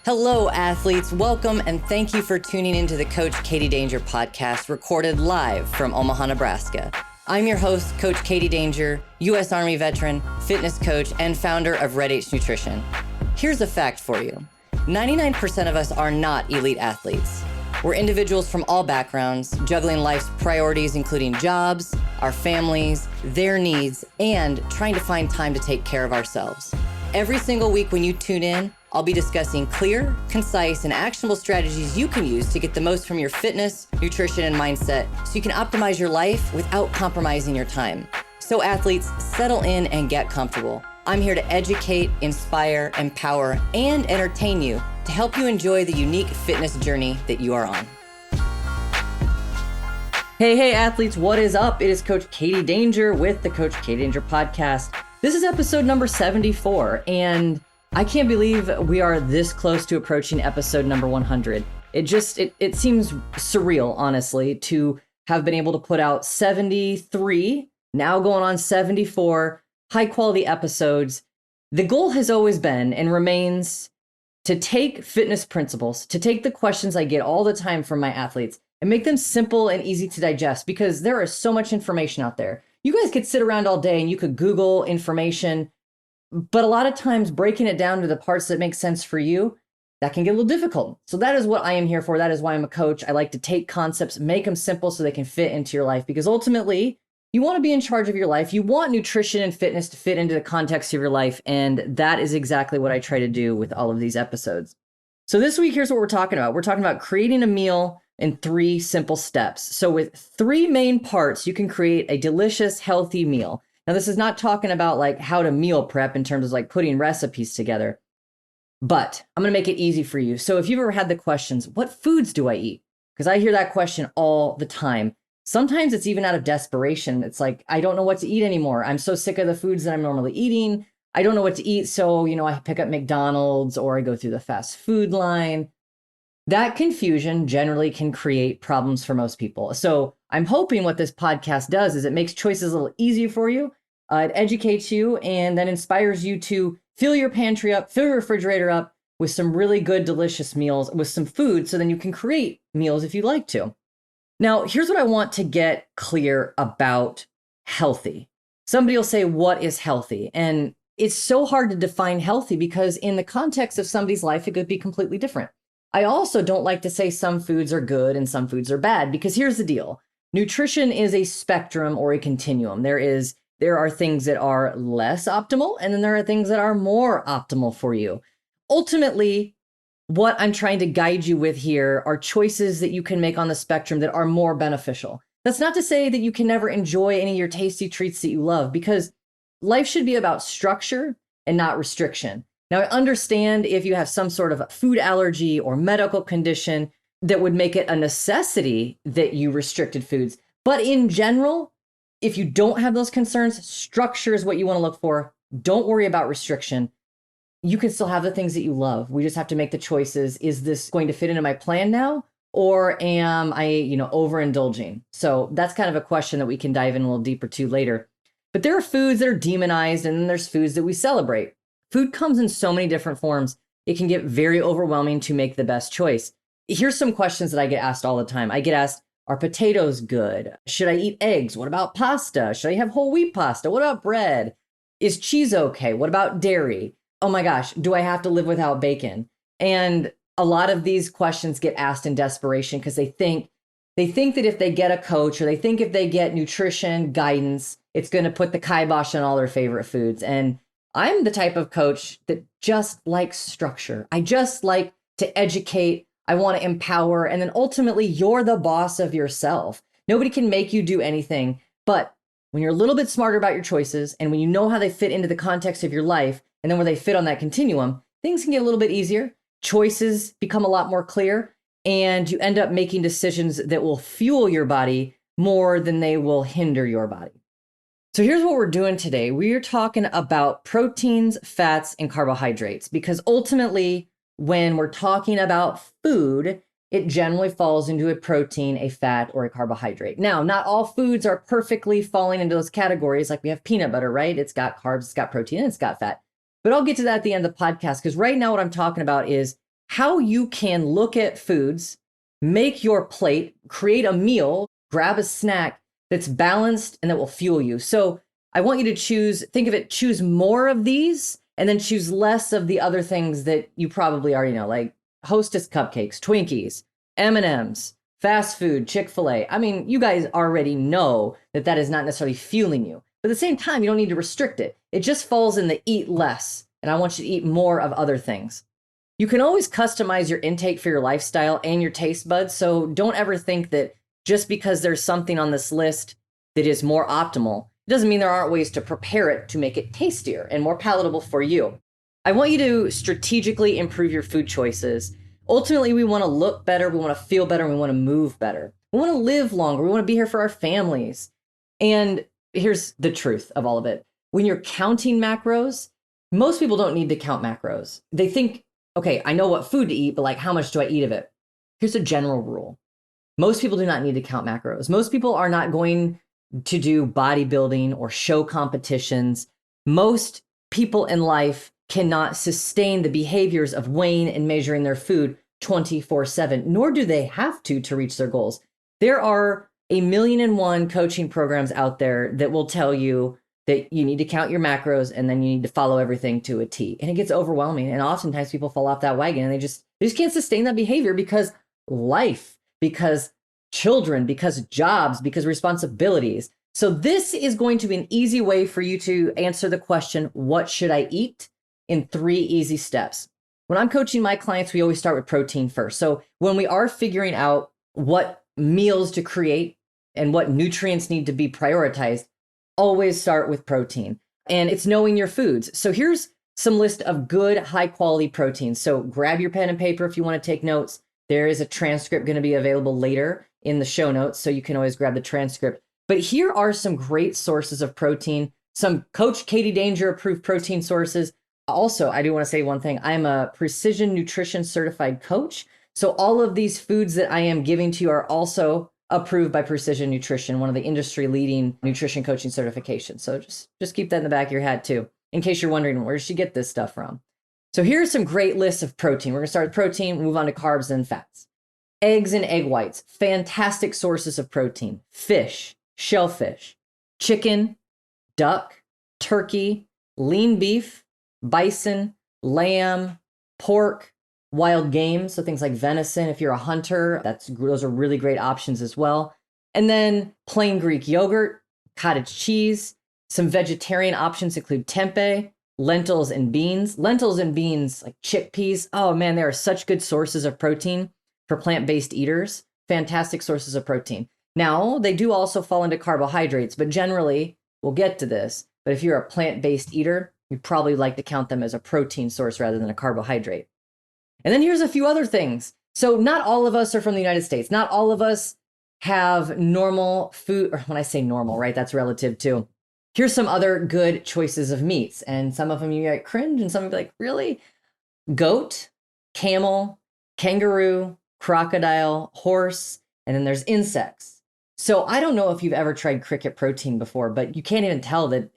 Hello, athletes. Welcome and thank you for tuning into the Coach Katie Danger podcast, recorded live from Omaha, Nebraska. I'm your host, Coach Katie Danger, U.S. Army veteran, fitness coach, and founder of Red H Nutrition. Here's a fact for you. 99% of us are not elite athletes. We're individuals from all backgrounds, juggling life's priorities, including jobs, our families, their needs, and trying to find time to take care of ourselves. Every single week when you tune in, I'll be discussing clear, concise, and actionable strategies you can use to get the most from your fitness, nutrition, and mindset so you can optimize your life without compromising your time. So athletes, settle in and get comfortable. I'm here to educate, inspire, empower, and entertain you to help you enjoy the unique fitness journey that you are on. Hey athletes, what is up? It is Coach Katie Danger with the Coach Katie Danger podcast. This is episode number 74, and I can't believe we are this close to approaching episode number 100. It seems surreal, honestly, to have been able to put out 73, now going on 74 high quality episodes. The goal has always been and remains to take fitness principles, to take the questions I get all the time from my athletes and make them simple and easy to digest, because there is so much information out there. You guys could sit around all day and you could Google information, but a lot of times breaking it down to the parts that make sense for you, that can get a little difficult. So that is what I am here for. That is why I'm a coach. I like to take concepts, make them simple so they can fit into your life, because ultimately you want to be in charge of your life. You want nutrition and fitness to fit into the context of your life. And that is exactly what I try to do with all of these episodes. So this week, here's what we're talking about. We're talking about creating a meal in 3 simple steps. So with 3 main parts, you can create a delicious, healthy meal. Now, this is not talking about like how to meal prep in terms of like putting recipes together, but I'm going to make it easy for you. So if you've ever had the questions, what foods do I eat? Because I hear that question all the time. Sometimes it's even out of desperation. It's like, I don't know what to eat anymore. I'm so sick of the foods that I'm normally eating. I don't know what to eat. So, I pick up McDonald's or I go through the fast food line. That confusion generally can create problems for most people. So I'm hoping what this podcast does is it makes choices a little easier for you. It educates you and then inspires you to fill your pantry up, fill your refrigerator up with some really good, delicious meals with some food. So then you can create meals if you like to. Now, here's what I want to get clear about healthy. Somebody will say, what is healthy? And it's so hard to define healthy because in the context of somebody's life, it could be completely different. I also don't like to say some foods are good and some foods are bad, because here's the deal. Nutrition is a spectrum or a continuum. There are things that are less optimal, and then there are things that are more optimal for you. Ultimately, what I'm trying to guide you with here are choices that you can make on the spectrum that are more beneficial. That's not to say that you can never enjoy any of your tasty treats that you love, because life should be about structure and not restriction. Now, I understand if you have some sort of a food allergy or medical condition that would make it a necessity that you restricted foods. But in general, if you don't have those concerns, structure is what you want to look for. Don't worry about restriction. You can still have the things that you love. We just have to make the choices. Is this going to fit into my plan now? Or am I, overindulging? So that's kind of a question that we can dive in a little deeper to later. But there are foods that are demonized, and then there's foods that we celebrate. Food comes in so many different forms. It can get very overwhelming to make the best choice. Here's some questions that I get asked all the time. I get asked, are potatoes good? Should I eat eggs? What about pasta? Should I have whole wheat pasta? What about bread? Is cheese okay? What about dairy? Oh my gosh, do I have to live without bacon? And a lot of these questions get asked in desperation because they think that if they get a coach or they think if they get nutrition guidance, it's going to put the kibosh on all their favorite foods. And I'm the type of coach that just likes structure. I just like to educate. I want to empower. And then ultimately, you're the boss of yourself. Nobody can make you do anything. But when you're a little bit smarter about your choices and when you know how they fit into the context of your life and then where they fit on that continuum, things can get a little bit easier. Choices become a lot more clear, and you end up making decisions that will fuel your body more than they will hinder your body. So here's what we're doing today. We are talking about proteins, fats, and carbohydrates, because ultimately, when we're talking about food, it generally falls into a protein, a fat, or a carbohydrate. Now, not all foods are perfectly falling into those categories. Like we have peanut butter, right? It's got carbs, it's got protein, and it's got fat. But I'll get to that at the end of the podcast, because right now what I'm talking about is how you can look at foods, make your plate, create a meal, grab a snack that's balanced and that will fuel you. So I want you to think of it, choose more of these and then choose less of the other things that you probably already know, like Hostess cupcakes, Twinkies, M&Ms, fast food, Chick-fil-A. I mean, you guys already know that that is not necessarily fueling you. But at the same time, you don't need to restrict it. It just falls in the eat less. And I want you to eat more of other things. You can always customize your intake for your lifestyle and your taste buds. So don't ever think that just because there's something on this list that is more optimal, it doesn't mean there aren't ways to prepare it to make it tastier and more palatable for you. I want you to strategically improve your food choices. Ultimately, we want to look better, we want to feel better, and we want to move better. We want to live longer, we want to be here for our families. And here's the truth of all of it. When you're counting macros, most people don't need to count macros. They think, okay, I know what food to eat, but like, how much do I eat of it? Here's a general rule. Most people do not need to count macros. Most people are not going to do bodybuilding or show competitions. Most people in life cannot sustain the behaviors of weighing and measuring their food 24/7, nor do they have to reach their goals. There are 1,000,001 coaching programs out there that will tell you that you need to count your macros and then you need to follow everything to a T. And it gets overwhelming. And oftentimes people fall off that wagon and they just can't sustain that behavior because life, because children, because jobs, because responsibilities. So this is going to be an easy way for you to answer the question, what should I eat? In 3 easy steps. When I'm coaching my clients, we always start with protein first. So when we are figuring out what meals to create and what nutrients need to be prioritized, always start with protein. And it's knowing your foods. So here's some list of good, high quality proteins. So grab your pen and paper if you want to take notes. There is a transcript going to be available later in the show notes, so you can always grab the transcript. But here are some great sources of protein, some Coach Katie Danger approved protein sources. Also, I do want to say one thing. I'm a precision nutrition certified coach. So all of these foods that I am giving to you are also approved by Precision Nutrition, one of the industry leading nutrition coaching certifications. So just keep that in the back of your head too, in case you're wondering, where does she get this stuff from? So here's some great lists of protein. We're going to start with protein, move on to carbs and fats. Eggs and egg whites, fantastic sources of protein. Fish, shellfish, chicken, duck, turkey, lean beef, bison, lamb, pork, wild game. So things like venison, if you're a hunter, those are really great options as well. And then plain Greek yogurt, cottage cheese. Some vegetarian options include tempeh, lentils and beans. Lentils and beans, like chickpeas. Oh man, they are such good sources of protein for plant-based eaters. Fantastic sources of protein. Now, they do also fall into carbohydrates, but generally, we'll get to this. But if you're a plant-based eater, you'd probably like to count them as a protein source rather than a carbohydrate. And then here's a few other things. So not all of us are from the United States. Not all of us have normal food, or when I say normal, right, that's relative too. Here's some other good choices of meats. And some of them you might cringe and some of you like, really? Goat, camel, kangaroo, crocodile, horse, and then there's insects. So I don't know if you've ever tried cricket protein before, but you can't even tell that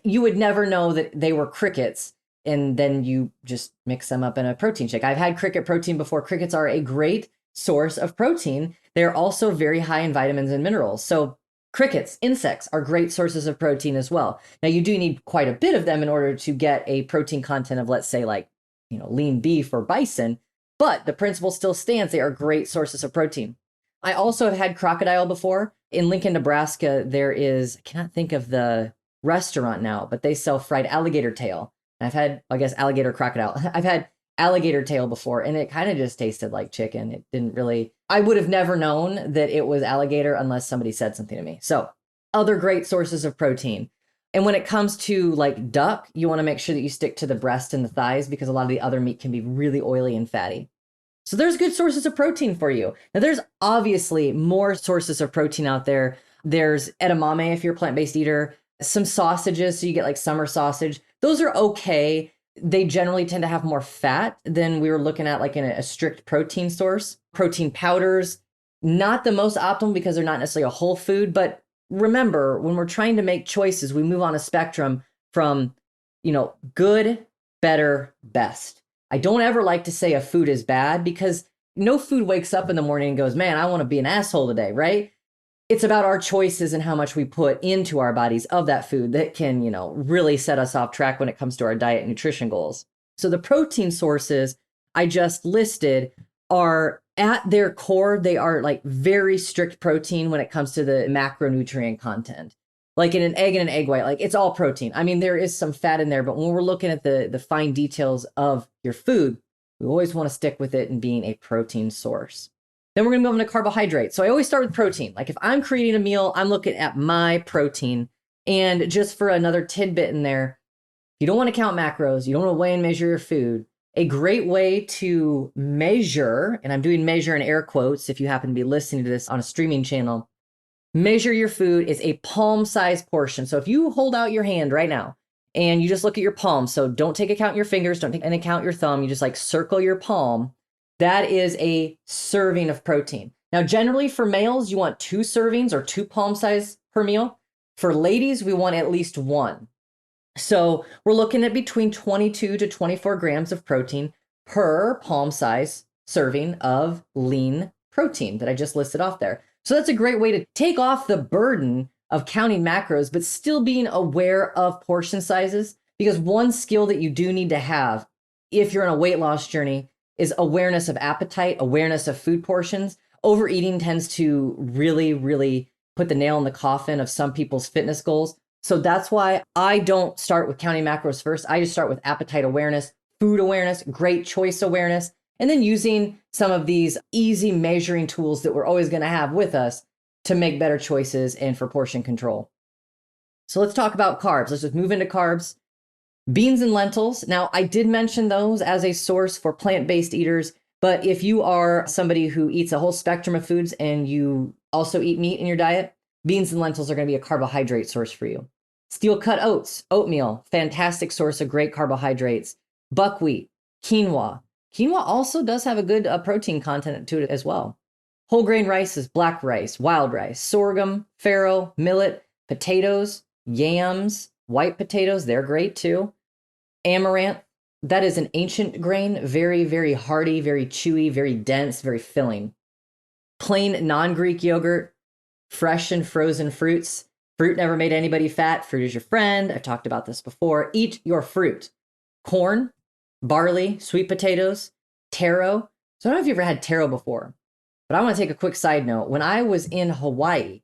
you would never know that they were crickets, and then you just mix them up in a protein shake. I've had cricket protein before. Crickets are a great source of protein. They're also very high in vitamins and minerals. So crickets, insects are great sources of protein as well. Now you do need quite a bit of them in order to get a protein content of, let's say, like, lean beef or bison, but the principle still stands. They are great sources of protein. I also have had crocodile before. In Lincoln, Nebraska, there is, I cannot think of the restaurant now, but they sell fried alligator tail. And I've had, I guess, alligator crocodile. I've had alligator tail before, and it kind of just tasted like chicken. It didn't really, I would have never known that it was alligator unless somebody said something to me. So other great sources of protein. And when it comes to like duck, you want to make sure that you stick to the breast and the thighs because a lot of the other meat can be really oily and fatty. So there's good sources of protein for you. Now there's obviously more sources of protein out there. There's edamame if you're a plant-based eater, some sausages. So you get like summer sausage. Those are okay. They generally tend to have more fat than we were looking at like in a strict protein source. Protein powders, not the most optimal because they're not necessarily a whole food. But remember, when we're trying to make choices, we move on a spectrum from, good, better, best. I don't ever like to say a food is bad because no food wakes up in the morning and goes, man, I want to be an asshole today, right? It's about our choices and how much we put into our bodies of that food that can, really set us off track when it comes to our diet and nutrition goals. So the protein sources I just listed are at their core, they are like very strict protein when it comes to the macronutrient content. Like in an egg and an egg white, like it's all protein. I mean, there is some fat in there, but when we're looking at the fine details of your food, we always want to stick with it and being a protein source. Then we're going to move on to carbohydrates. So I always start with protein. Like if I'm creating a meal, I'm looking at my protein. And just for another tidbit in there, you don't want to count macros. You don't want to weigh and measure your food. A great way to measure, and I'm doing measure in air quotes if you happen to be listening to this on a streaming channel, measure your food is a palm-sized portion. So if you hold out your hand right now and you just look at your palm, so don't take account your fingers, don't take into account your thumb, you just like circle your palm, that is a serving of protein. Now, generally for males, you want 2 servings or 2 palm size per meal. For ladies, we want at least 1. So we're looking at between 22 to 24 grams of protein per palm size serving of lean protein that I just listed off there. So that's a great way to take off the burden of counting macros, but still being aware of portion sizes, because one skill that you do need to have if you're on a weight loss journey is awareness of appetite, awareness of food portions. Overeating tends to really, really put the nail in the coffin of some people's fitness goals. So that's why I don't start with counting macros first. I just start with appetite awareness, food awareness, great choice awareness, and then using some of these easy measuring tools that we're always going to have with us to make better choices and for portion control. So let's talk about carbs. Let's just move into carbs. Beans and lentils. Now, I did mention those as a source for plant-based eaters, but if you are somebody who eats a whole spectrum of foods and you also eat meat in your diet, beans and lentils are going to be a carbohydrate source for you. Steel cut oats, oatmeal, fantastic source of great carbohydrates. Buckwheat, quinoa. Quinoa also does have a good protein content to it as well. Whole grain rices, black rice, wild rice, sorghum, farro, millet, potatoes, yams, white potatoes, they're great too. Amaranth, that is an ancient grain, very, very hearty, very chewy, very dense, very filling. Plain non-Greek yogurt, fresh and frozen fruits. Fruit never made anybody fat. Fruit is your friend. I've talked about this before. Eat your fruit. Corn, barley, sweet potatoes, taro. So I don't know if you've ever had taro before, but I want to take a quick side note. When I was in Hawaii,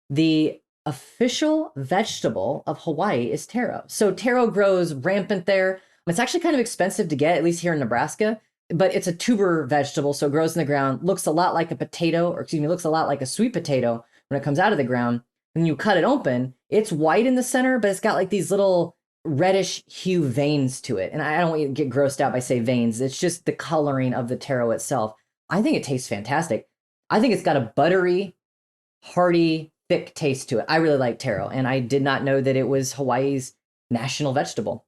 the official vegetable of Hawaii is taro. So taro grows rampant there. It's actually kind of expensive to get, at least here in Nebraska, but it's a tuber vegetable. So it grows in the ground, looks a lot like a potato, or excuse me, looks a lot like a sweet potato when it comes out of the ground. When you cut it open, it's white in the center, but it's got like these little reddish hue veins to it. And I don't want you to get grossed out by say veins. It's just the coloring of the taro itself. I think it tastes fantastic. I think it's got a buttery, hearty, thick taste to it. I really like taro, and I did not know that it was Hawaii's national vegetable.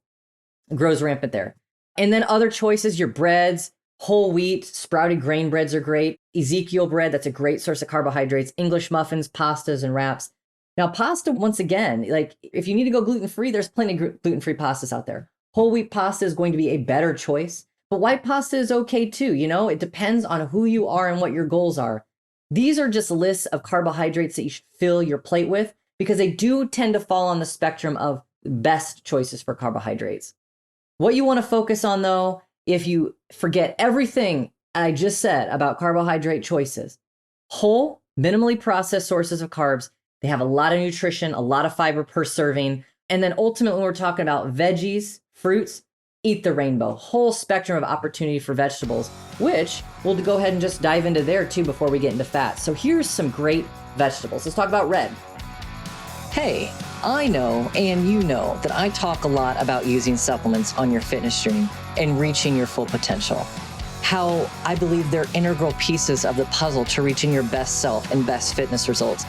It grows rampant there. And then other choices, your breads, whole wheat, sprouted grain breads are great. Ezekiel bread, that's a great source of carbohydrates. English muffins, pastas, and wraps. Now, pasta, once again, like if you need to go gluten-free, there's plenty of gluten-free pastas out there. Whole wheat pasta is going to be a better choice, but white pasta is okay too. It depends on who you are and what your goals are. These are just lists of carbohydrates that you should fill your plate with because they do tend to fall on the spectrum of best choices for carbohydrates. What you want to focus on though, if you forget everything I just said about carbohydrate choices, whole, minimally processed sources of carbs, they have a lot of nutrition, a lot of fiber per serving. And then ultimately, when we're talking about veggies, fruits, eat the rainbow. Whole spectrum of opportunity for vegetables, which we'll go ahead and just dive into there too before we get into fat. So here's some great vegetables. Let's talk about red. Hey, I know and you know that I talk a lot about using supplements on your fitness journey and reaching your full potential. How I believe they're integral pieces of the puzzle to reaching your best self and best fitness results.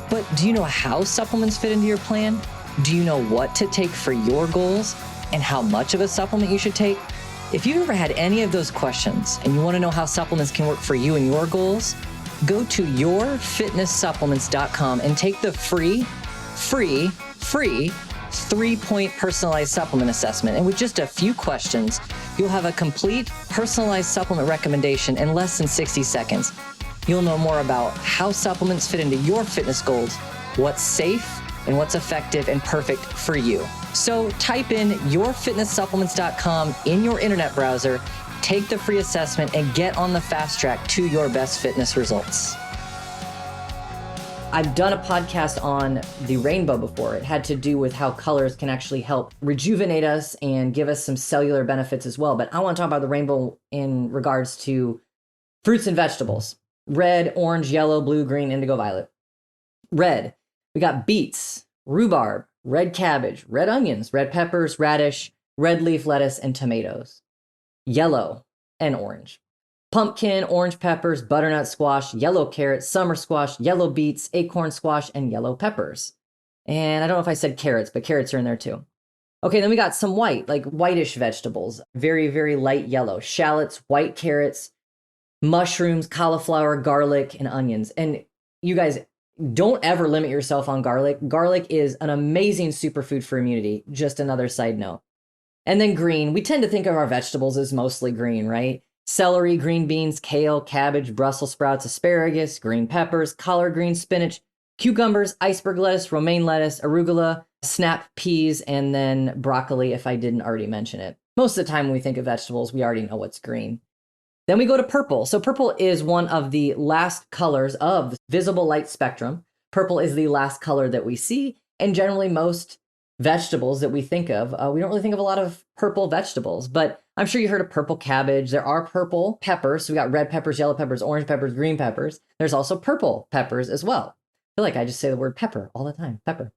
But do you know how supplements fit into your plan? Do you know what to take for your goals and how much of a supplement you should take? If you've ever had any of those questions and you want to know how supplements can work for you and your goals, go to yourfitnesssupplements.com and take the free 3-point personalized supplement assessment. And with just a few questions, You'll have a complete, personalized supplement recommendation in less than 60 seconds. You'll know more about how supplements fit into your fitness goals, what's safe, and what's effective and perfect for you. So type in yourfitnesssupplements.com in your internet browser, take the free assessment, and get on the fast track to your best fitness results. I've done a podcast on the rainbow before. It had to do with how colors can actually help rejuvenate us and give us some cellular benefits as well. But I want to talk about the rainbow in regards to fruits and vegetables. Red, orange, yellow, blue, green, indigo, violet. Red, we got beets, rhubarb, red cabbage, red onions, red peppers, radish, red leaf lettuce, and tomatoes. Yellow and orange. Pumpkin, orange peppers, butternut squash, yellow carrots, summer squash, yellow beets, acorn squash, and yellow peppers. And I don't know if I said carrots, but carrots are in there too. Okay, then we got some white, like whitish vegetables, very, very light yellow. Shallots, white carrots, mushrooms, cauliflower, garlic, and onions. And you guys, don't ever limit yourself on garlic. Garlic is an amazing superfood for immunity. Just another side note. And then green, we tend to think of our vegetables as mostly green, right? Celery, green beans, kale, cabbage, Brussels sprouts, asparagus, green peppers, collard green, spinach, cucumbers, iceberg lettuce, romaine lettuce, arugula, snap peas, and then broccoli, if I didn't already mention it. Most of the time when we think of vegetables, we already know what's green. Then we go to purple. So purple is one of the last colors of the visible light spectrum. Purple is the last color that we see, and generally most vegetables that we think of, we don't really think of a lot of purple vegetables, but I'm sure you heard of purple cabbage. There are purple peppers. So we got red peppers, yellow peppers, orange peppers, green peppers. There's also purple peppers as well. I feel like I just say the word pepper all the time, pepper.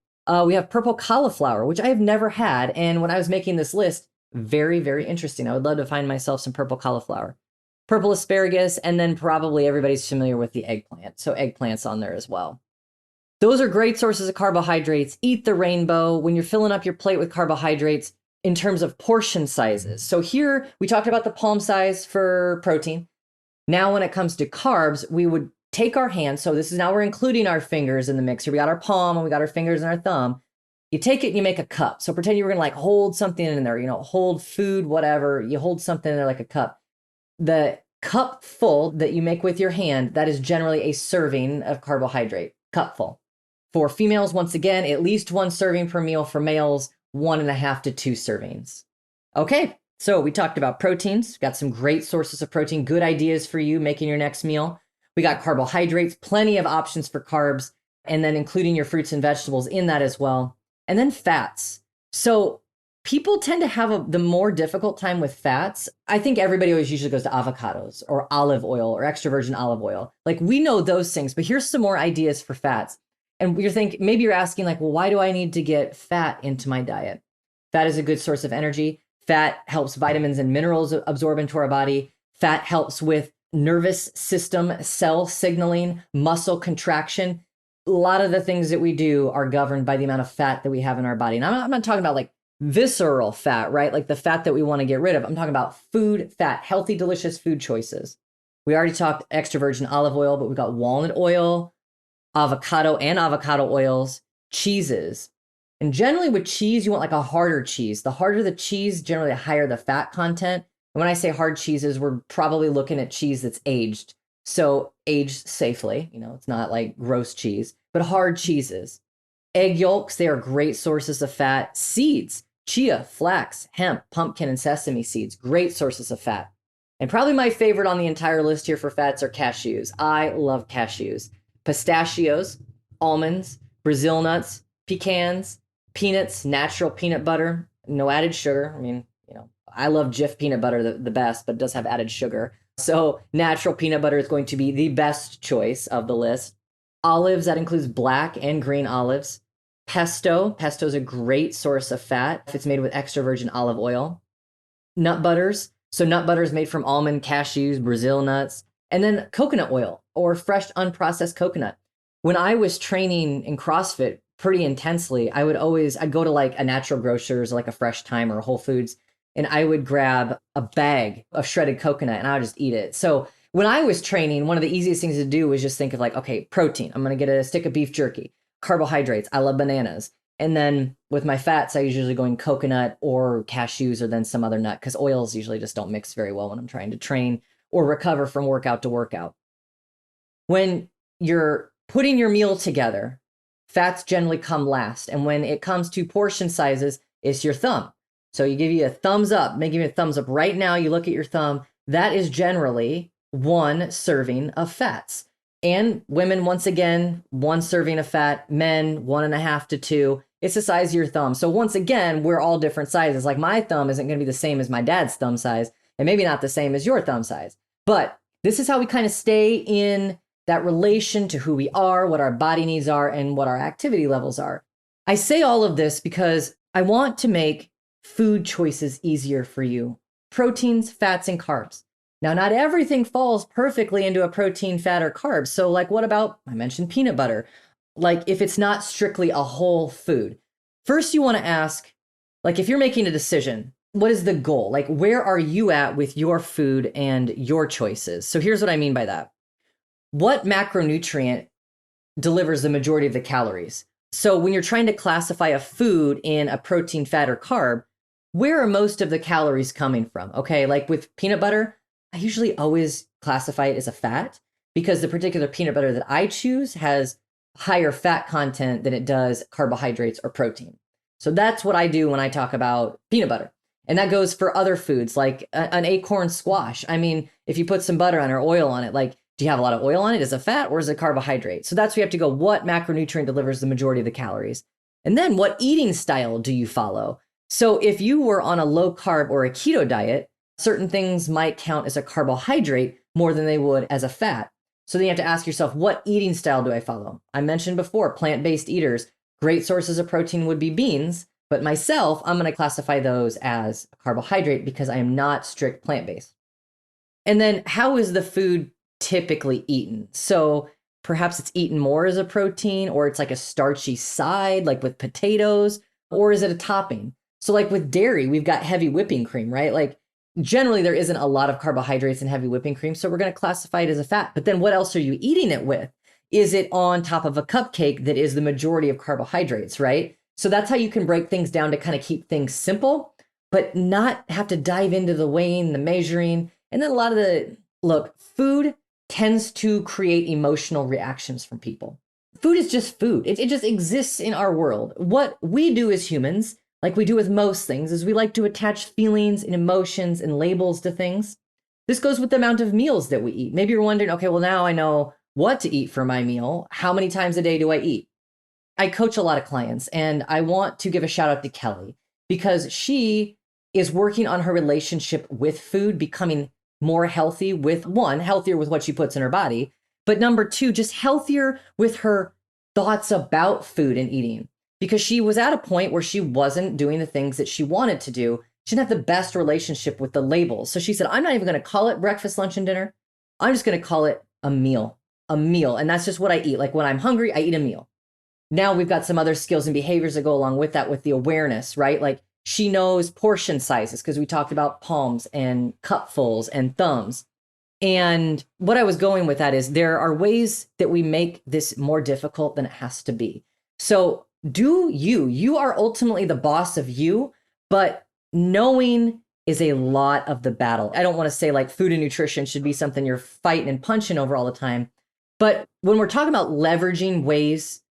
We have purple cauliflower, which I have never had. And when I was making this list, very, very interesting. I would love to find myself some purple cauliflower. Purple asparagus, and then probably everybody's familiar with the eggplant. So eggplant's on there as well. Those are great sources of carbohydrates. Eat the rainbow when you're filling up your plate with carbohydrates in terms of portion sizes. So here we talked about the palm size for protein. Now when it comes to carbs, we would take our hands. So this is now we're including our fingers in the mix here. We got our palm and we got our fingers and our thumb. You take it and you make a cup. So pretend you were going to like hold something in there, hold food, whatever. You hold something in there like a cup. The cup full that you make with your hand, that is generally a serving of carbohydrate, cup full. For females, once again, at least one serving per meal. For males, 1.5 to 2 servings. Okay, so we talked about proteins, got some great sources of protein, good ideas for you making your next meal. We got carbohydrates, plenty of options for carbs, and then including your fruits and vegetables in that as well. And then fats. So people tend to have the more difficult time with fats. I think everybody always usually goes to avocados or olive oil or extra virgin olive oil. Like we know those things, but here's some more ideas for fats. And maybe you're asking like, well, why do I need to get fat into my diet? Fat is a good source of energy. Fat helps vitamins and minerals absorb into our body. Fat helps with nervous system, cell signaling, muscle contraction. A lot of the things that we do are governed by the amount of fat that we have in our body. And I'm not talking about like visceral fat, right? Like the fat that we want to get rid of. I'm talking about food fat, healthy, delicious food choices. We already talked extra virgin olive oil, but we've got walnut oil, avocado and avocado oils, cheeses. And generally with cheese, you want like a harder cheese. The harder the cheese, generally the higher the fat content. And when I say hard cheeses, we're probably looking at cheese that's aged. So aged safely, it's not like gross cheese, but hard cheeses. Egg yolks, they are great sources of fat. Seeds, chia, flax, hemp, pumpkin, and sesame seeds, great sources of fat. And probably my favorite on the entire list here for fats are cashews. I love cashews. Pistachios, almonds, Brazil nuts, pecans, peanuts, natural peanut butter, no added sugar. I love Jif peanut butter the best, but it does have added sugar. So natural peanut butter is going to be the best choice of the list. Olives, that includes black and green olives. Pesto is a great source of fat if it's made with extra virgin olive oil. Nut butters, so nut butter is made from almond, cashews, Brazil nuts. And then coconut oil or fresh unprocessed coconut. When I was training in CrossFit pretty intensely, I'd go to like a natural grocers, like a Fresh Thyme or a Whole Foods, and I would grab a bag of shredded coconut and I would just eat it. So when I was training, one of the easiest things to do was just think of like, okay, protein. I'm going to get a stick of beef jerky. Carbohydrates. I love bananas. And then with my fats, I usually go in coconut or cashews or then some other nut because oils usually just don't mix very well when I'm trying to train or recover from workout to workout. When you're putting your meal together, fats generally come last. And when it comes to portion sizes, it's your thumb. So you give you a thumbs up, make you a thumbs up right now. You look at your thumb. That is generally one serving of fats. And women, once again, one serving of fat, men, 1.5 to 2. It's the size of your thumb. So once again, we're all different sizes. Like my thumb isn't going to be the same as my dad's thumb size, and maybe not the same as your thumb size. But this is how we kind of stay in that relation to who we are, what our body needs are, and what our activity levels are. I say all of this because I want to make food choices easier for you. Proteins, fats, and carbs. Now, not everything falls perfectly into a protein, fat, or carbs. So like, what about, I mentioned peanut butter. Like if it's not strictly a whole food. First, you want to ask, like if you're making a decision, what is the goal? Like where are you at with your food and your choices? So here's what I mean by that. What macronutrient delivers the majority of the calories? So when you're trying to classify a food in a protein, fat, or carb, where are most of the calories coming from? Okay, like with peanut butter, I usually always classify it as a fat because the particular peanut butter that I choose has higher fat content than it does carbohydrates or protein. So that's what I do when I talk about peanut butter. And that goes for other foods like an acorn squash. I mean, if you put some butter on or oil on it, like, do you have a lot of oil on it? Is it fat or is it carbohydrate? So that's where you have to go, what macronutrient delivers the majority of the calories? And then what eating style do you follow? So if you were on a low carb or a keto diet, certain things might count as a carbohydrate more than they would as a fat. So then you have to ask yourself, what eating style do I follow? I mentioned before, plant-based eaters, great sources of protein would be beans, but myself, I'm going to classify those as a carbohydrate because I am not strict plant-based. And then how is the food typically eaten? So perhaps it's eaten more as a protein, or it's like a starchy side, like with potatoes, or is it a topping? So like with dairy, we've got heavy whipping cream, right? Like generally there isn't a lot of carbohydrates in heavy whipping cream, so we're going to classify it as a fat. But then what else are you eating it with? Is it on top of a cupcake that is the majority of carbohydrates, right? So that's how you can break things down to kind of keep things simple, but not have to dive into the weighing, the measuring. And then a lot of food tends to create emotional reactions from people. Food is just food. It just exists in our world. What we do as humans, like we do with most things, is we like to attach feelings and emotions and labels to things. This goes with the amount of meals that we eat. Maybe you're wondering, okay, well, now I know what to eat for my meal. How many times a day do I eat? I coach a lot of clients, and I want to give a shout out to Kelly because she is working on her relationship with food, becoming more healthy with one, healthier with what she puts in her body, but number two, just healthier with her thoughts about food and eating. Because she was at a point where she wasn't doing the things that she wanted to do. She didn't have the best relationship with the labels. So she said, I'm not even going to call it breakfast, lunch, and dinner. I'm just going to call it a meal. And that's just what I eat. Like when I'm hungry, I eat a meal. Now we've got some other skills and behaviors that go along with that, with the awareness, right? Like she knows portion sizes because we talked about palms and cupfuls and thumbs. And what I was going with that is there are ways that we make this more difficult than it has to be. So you are ultimately the boss of you, but knowing is a lot of the battle. I don't want to say like food and nutrition should be something you're fighting and punching over all the time. But when we're talking about leveraging ways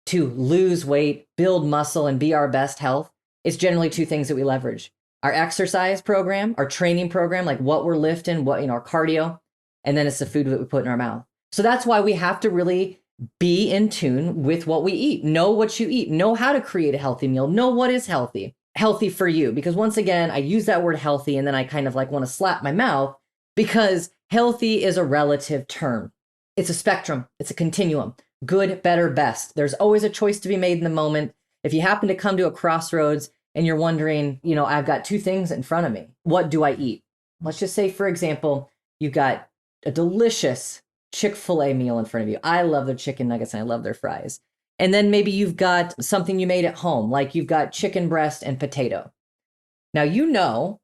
to lose weight, build muscle, and be our best health, it's generally two things that we leverage. Our exercise program, our training program, like what we're lifting, our cardio, and then it's the food that we put in our mouth. So that's why we have to really be in tune with what we eat. Know what you eat. Know how to create a healthy meal. Know what is healthy for you. Because once again, I use that word healthy and then I kind of like want to slap my mouth because healthy is a relative term. It's a spectrum. It's a continuum. Good, better, best. There's always a choice to be made in the moment. If you happen to come to a crossroads and you're wondering, I've got two things in front of me. What do I eat? Let's just say, for example, you've got a delicious Chick-fil-A meal in front of you. I love their chicken nuggets and I love their fries. And then maybe you've got something you made at home, like you've got chicken breast and potato. Now,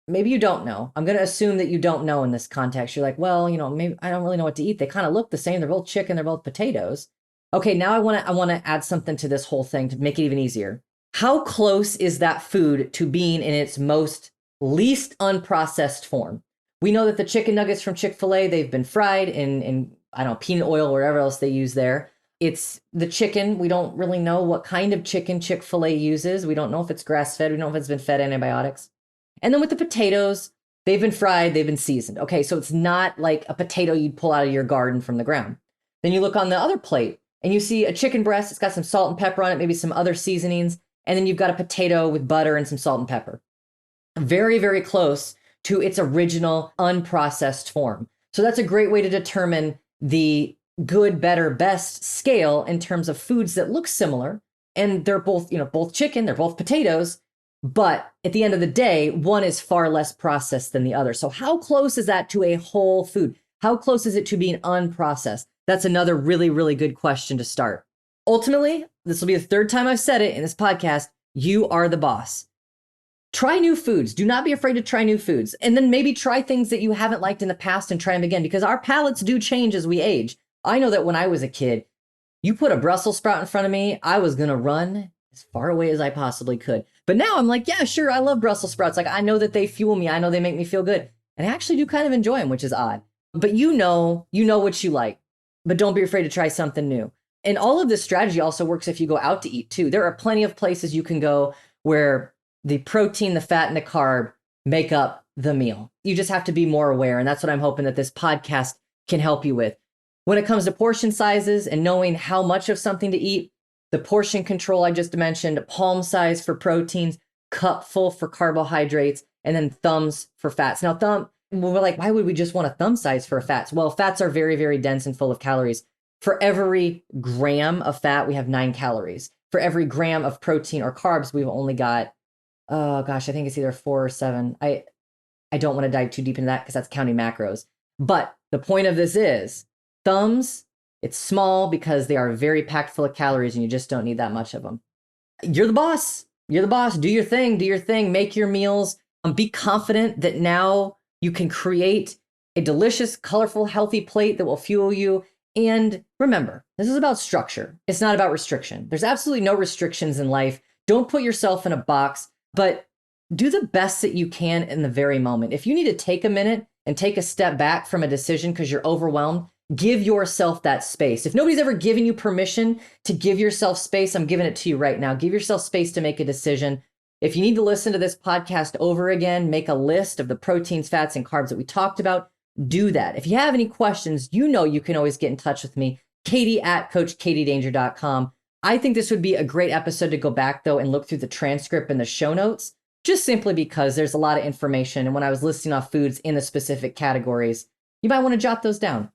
maybe you don't know. I'm going to assume that you don't know in this context. You're like, well, maybe I don't really know what to eat. They kind of look the same. They're both chicken. They're both potatoes. Okay, now I want to add something to this whole thing to make it even easier. How close is that food to being in its most least unprocessed form? We know that the chicken nuggets from Chick-fil-A, they've been fried in I don't know, peanut oil or whatever else they use there. It's the chicken. We don't really know what kind of chicken Chick-fil-A uses. We don't know if it's grass-fed. We don't know if it's been fed antibiotics. And then with the potatoes, they've been fried, they've been seasoned. Okay, so it's not like a potato you'd pull out of your garden from the ground. Then you look on the other plate and you see a chicken breast. It's got some salt and pepper on it, maybe some other seasonings. And then you've got a potato with butter and some salt and pepper. Very, very close to its original unprocessed form. So that's a great way to determine the good, better, best scale in terms of foods that look similar. And they're both, both chicken, they're both potatoes. But at the end of the day, one is far less processed than the other. So how close is that to a whole food? How close is it to being unprocessed? That's another really, really good question to start. Ultimately, this will be the third time I've said it in this podcast. You are the boss. Try new foods. Do not be afraid to try new foods. And then maybe try things that you haven't liked in the past and try them again, because our palates do change as we age. I know that when I was a kid, you put a Brussels sprout in front of me, I was going to run as far away as I possibly could. But now I'm like, yeah, sure, I love Brussels sprouts. Like, I know that they fuel me. I know they make me feel good. And I actually do kind of enjoy them, which is odd. But you know what you like. But don't be afraid to try something new. And all of this strategy also works if you go out to eat too. There are plenty of places you can go where the protein, the fat, and the carb make up the meal. You just have to be more aware. And that's what I'm hoping that this podcast can help you with. When it comes to portion sizes and knowing how much of something to eat, the portion control I just mentioned, palm size for proteins, cupful for carbohydrates, and then thumbs for fats. Now, we're like, why would we just want a thumb size for fats? Well, fats are very, very dense and full of calories. For every gram of fat, we have 9 calories. For every gram of protein or carbs, we've only got, I think it's either 4 or 7. I don't want to dive too deep into that because that's counting macros. But the point of this is thumbs, it's small because they are very packed full of calories and you just don't need that much of them. You're the boss. You're the boss. Do your thing. Do your thing. Make your meals. Be confident that now you can create a delicious, colorful, healthy plate that will fuel you. And remember, this is about structure. It's not about restriction. There's absolutely no restrictions in life. Don't put yourself in a box, but do the best that you can in the very moment. If you need to take a minute and take a step back from a decision because you're overwhelmed, give yourself that space. If nobody's ever given you permission to give yourself space, I'm giving it to you right now. Give yourself space to make a decision. If you need to listen to this podcast over again, make a list of the proteins, fats, and carbs that we talked about. Do that. If you have any questions, you can always get in touch with me, Katie@CoachKatieDanger.com. I think this would be a great episode to go back, though, and look through the transcript and the show notes, just simply because there's a lot of information. And when I was listing off foods in the specific categories, you might want to jot those down.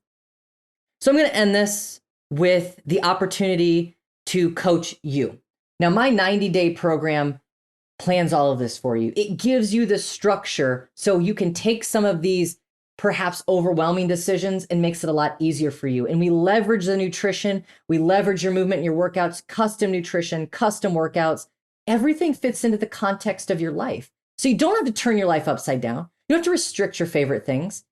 So I'm going to end this with the opportunity to coach you. Now, my 90-day program plans all of this for you. It gives you the structure so you can take some of these perhaps overwhelming decisions and makes it a lot easier for you. And we leverage the nutrition, we leverage your movement and your workouts, custom nutrition, custom workouts. Everything fits into the context of your life. So you don't have to turn your life upside down. You don't have to restrict your favorite things.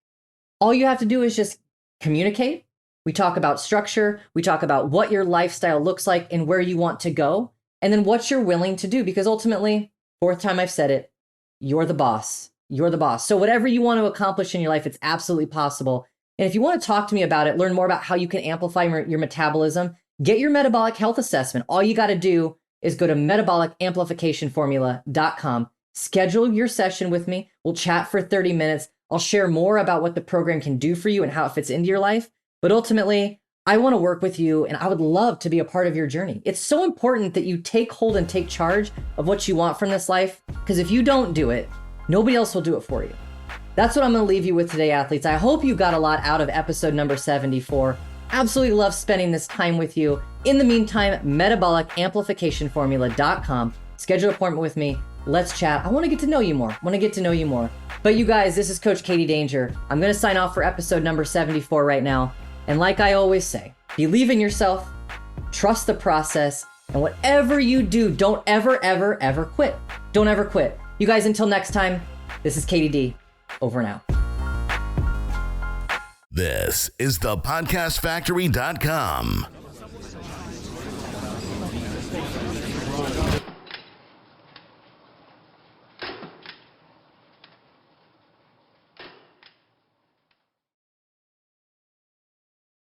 All you have to do is just communicate. We talk about structure. We talk about what your lifestyle looks like and where you want to go, and then what you're willing to do. Because ultimately, fourth time I've said it, you're the boss. You're the boss. So whatever you want to accomplish in your life, it's absolutely possible. And if you want to talk to me about it, learn more about how you can amplify your metabolism, get your metabolic health assessment. All you got to do is go to metabolicamplificationformula.com, schedule your session with me. We'll chat for 30 minutes. I'll share more about what the program can do for you and how it fits into your life. But ultimately, I want to work with you and I would love to be a part of your journey. It's so important that you take hold and take charge of what you want from this life, because if you don't do it, nobody else will do it for you. That's what I'm going to leave you with today, athletes. I hope you got a lot out of episode number 74. Absolutely love spending this time with you. In the meantime, metabolicamplificationformula.com. Schedule an appointment with me. Let's chat. I want to get to know you more. But you guys, this is Coach Katie Danger. I'm going to sign off for episode number 74 right now. And like I always say, believe in yourself, trust the process, and whatever you do, don't ever, ever, ever quit. Don't ever quit. You guys, until next time, this is Katie D. Over and out. This is thepodcastfactory.com.